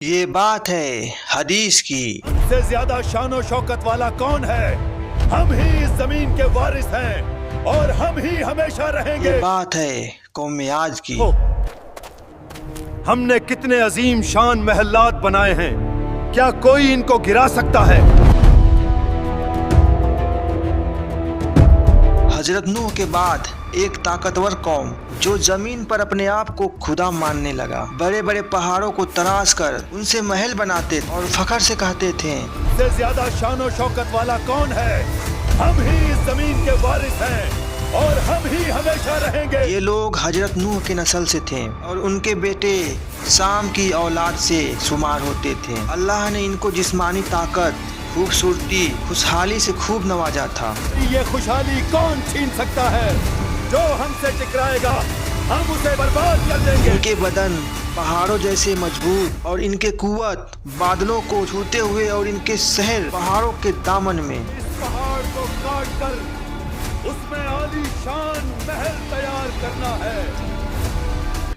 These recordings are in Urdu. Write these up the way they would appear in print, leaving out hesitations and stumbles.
یہ بات ہے حدیث کی۔ ہم سے زیادہ شان و شوکت والا کون ہے؟ ہم ہی اس زمین کے وارث ہیں اور ہم ہی ہمیشہ رہیں گے۔ یہ بات ہے قوم عاد کی۔ ہم نے کتنے عظیم شان محلات بنائے ہیں، کیا کوئی ان کو گرا سکتا ہے؟ حضرت نوح کے بعد ایک طاقتور قوم جو زمین پر اپنے آپ کو خدا ماننے لگا، بڑے بڑے پہاڑوں کو تراش کر ان سے محل بناتے اور فخر سے کہتے تھے، ہم سے زیادہ شان و شوکت والا کون ہے؟ ہم ہی اس زمین کے وارث ہیں اور ہم ہی ہمیشہ رہیں گے۔ یہ لوگ حضرت نوح کی نسل سے تھے اور ان کے بیٹے سام کی اولاد سے شمار ہوتے تھے۔ اللہ نے ان کو جسمانی طاقت، خوبصورتی، خوشحالی سے خوب نوازا تھا۔ یہ خوشحالی کون چھین سکتا ہے؟ جو ہم سے ٹکرائے گا ہم اسے برباد کر دیں گے۔ ان کے بدن پہاڑوں جیسے مضبوط اور ان کے قوت بادلوں کو چھوتے ہوئے اور ان کے شہر پہاڑوں کے دامن میں۔ اس پہاڑ کو کاٹ کر اس میں عالی شان محل تیار کرنا ہے۔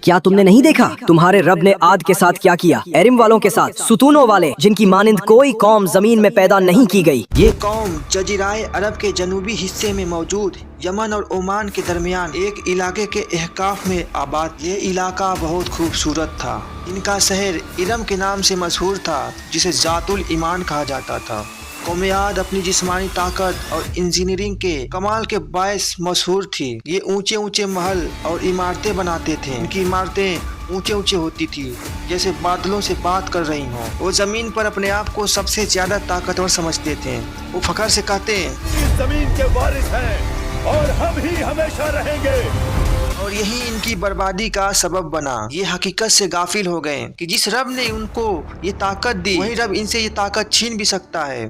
کیا تم نے نہیں دیکھا تمہارے رب نے عاد کے ساتھ کیا کیا؟ ایرم والوں کے ساتھ، ستونوں والے جن کی مانند کوئی قوم زمین میں پیدا نہیں کی گئی۔ یہ قوم جزیرۂ عرب کے جنوبی حصے میں موجود یمن اور عمان کے درمیان ایک علاقے کے احقاف میں آباد۔ یہ علاقہ بہت خوبصورت تھا۔ ان کا شہر ارم کے نام سے مشہور تھا جسے ذات الایمان کہا جاتا تھا۔ قوم عاد اپنی جسمانی طاقت اور انجینئرنگ کے کمال کے باعث مشہور تھی۔ یہ اونچے اونچے محل اور عمارتیں بناتے تھے۔ ان کی عمارتیں اونچے اونچے ہوتی تھی جیسے بادلوں سے بات کر رہی ہوں۔ وہ زمین پر اپنے آپ کو سب سے زیادہ طاقتور سمجھتے تھے۔ وہ فخر سے کہتے ہیں، اس زمین کے وارث ہیں اور ہم ہی ہمیشہ رہیں گے۔ اور یہی ان کی بربادی کا سبب بنا۔ یہ حقیقت سے غافل ہو گئے کہ جس رب نے ان کو یہ طاقت دی وہی رب ان سے یہ طاقت چھین بھی سکتا ہے۔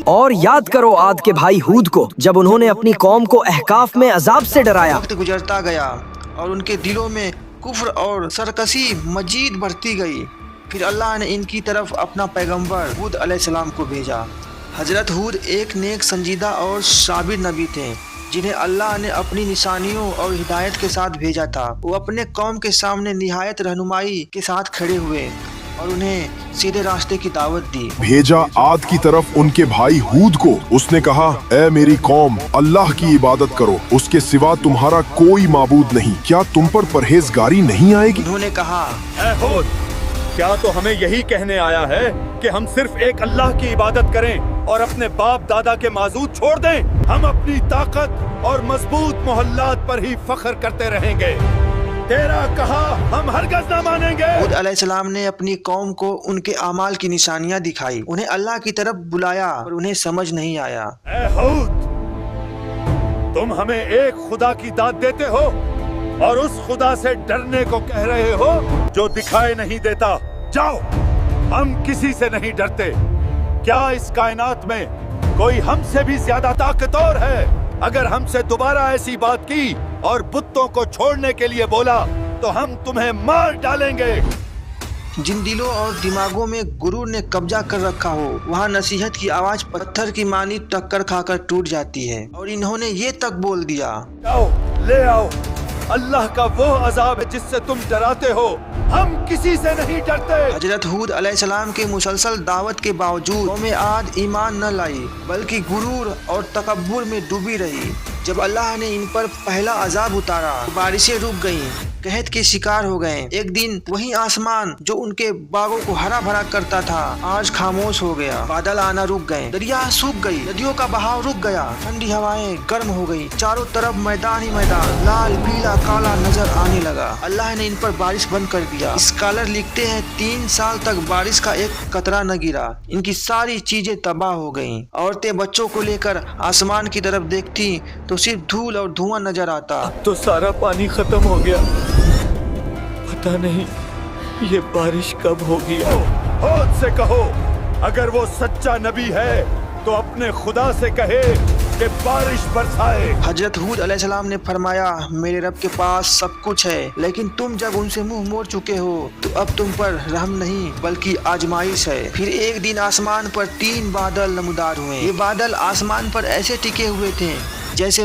اور یاد کرو عاد کے بھائی ہود کو، جب انہوں نے اپنی قوم کو احقاف میں عذاب سے ڈرایا۔ وقت گزرتا گیا اور ان کے دلوں میں کفر اور سرکشی مزید بڑھتی گئی۔ پھر اللہ نے ان کی طرف اپنا پیغمبر ہود علیہ السلام کو بھیجا۔ حضرت ہود ایک نیک، سنجیدہ اور صابر نبی تھے جنہیں اللہ نے اپنی نشانیوں اور ہدایت کے ساتھ بھیجا تھا۔ وہ اپنے قوم کے سامنے نہایت رہنمائی کے ساتھ کھڑے ہوئے اور انہیں سیدھے راستے کی دعوت دی۔ بھیجا عاد کی طرف ان کے بھائی ہود کو۔ اس نے کہا، اے میری قوم، اللہ کی عبادت کرو، اس کے سوا تمہارا کوئی معبود نہیں۔ کیا تم پر پرہیزگاری نہیں آئے گی؟ انہوں نے کہا، اے ہود، کیا تو ہمیں یہی کہنے آیا ہے کہ ہم صرف ایک اللہ کی عبادت کریں اور اپنے باپ دادا کے معبود چھوڑ دیں؟ ہم اپنی طاقت اور مضبوط محلات پر ہی فخر کرتے رہیں گے۔ تیرا کہا ہم ہرگز نہ مانیں گے۔ ہود علیہ السلام نے اپنی قوم کو ان کے اعمال کی نشانیاں دکھائی، انہیں اللہ کی طرف بلایا اور انہیں سمجھ نہیں آیا۔ اے ہود، تم ہمیں ایک خدا کی داد دیتے ہو اور اس خدا سے ڈرنے کو کہہ رہے ہو جو دکھائی نہیں دیتا۔ جاؤ، ہم کسی سے نہیں ڈرتے۔ کیا اس کائنات میں کوئی ہم سے بھی زیادہ طاقتور ہے؟ اگر ہم سے دوبارہ ایسی بات کی اور بتوں کو چھوڑنے کے لیے بولا تو ہم تمہیں مار ڈالیں گے۔ جن دلوں اور دماغوں میں غرور نے قبضہ کر رکھا ہو وہاں نصیحت کی آواز پتھر کی مانی ٹکر کھا کر ٹوٹ جاتی ہے۔ اور انہوں نے یہ تک بول دیا، جاؤ، لے آؤ، اللہ کا وہ عذاب ہے جس سے تم ڈراتے ہو۔ ہم کسی سے نہیں ڈرتے۔ حضرت ہود علیہ السلام کے مسلسل دعوت کے باوجود قوم عاد ایمان نہ لائی بلکہ غرور اور تکبر میں ڈوبی رہی۔ جب اللہ نے ان پر پہلا عذاب اتارا تو بارشیں رک گئیں، قحط کے شکار ہو گئے۔ ایک دن وہی آسمان جو ان کے باغوں کو ہرا بھرا کرتا تھا آج خاموش ہو گیا۔ بادل آنا رک گئے، دریا سوکھ گئی، ندیوں کا بہاؤ رک گیا، ٹھنڈی ہوائیں گرم ہو گئی، چاروں طرف میدان ہی میدان لال پیلا کالا نظر آنے لگا۔ اللہ نے ان پر بارش بند کر دیا۔ اسکالر لکھتے ہیں 3 سال تک بارش کا ایک قطرہ نہ گرا۔ ان کی ساری چیزیں تباہ ہو گئیں۔ عورتیں بچوں کو لے کر آسمان کی طرف دیکھتی تو صرف دھول اور دھواں نظر آتا۔ تو سارا پانی ختم ہو گیا، پتہ نہیں یہ بارش کب ہوگی۔ ہود سے کہو اگر وہ سچا نبی ہے تو اپنے خدا سے کہے کہ بارش برسائے۔ حضرت ہود علیہ السلام نے فرمایا، میرے رب کے پاس سب کچھ ہے، لیکن تم جب ان سے منہ موڑ چکے ہو تو اب تم پر رحم نہیں بلکہ آزمائش ہے۔ پھر ایک دن آسمان پر 3 بادل نمودار ہوئے۔ یہ بادل آسمان پر ایسے ٹکے ہوئے تھے جیسے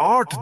8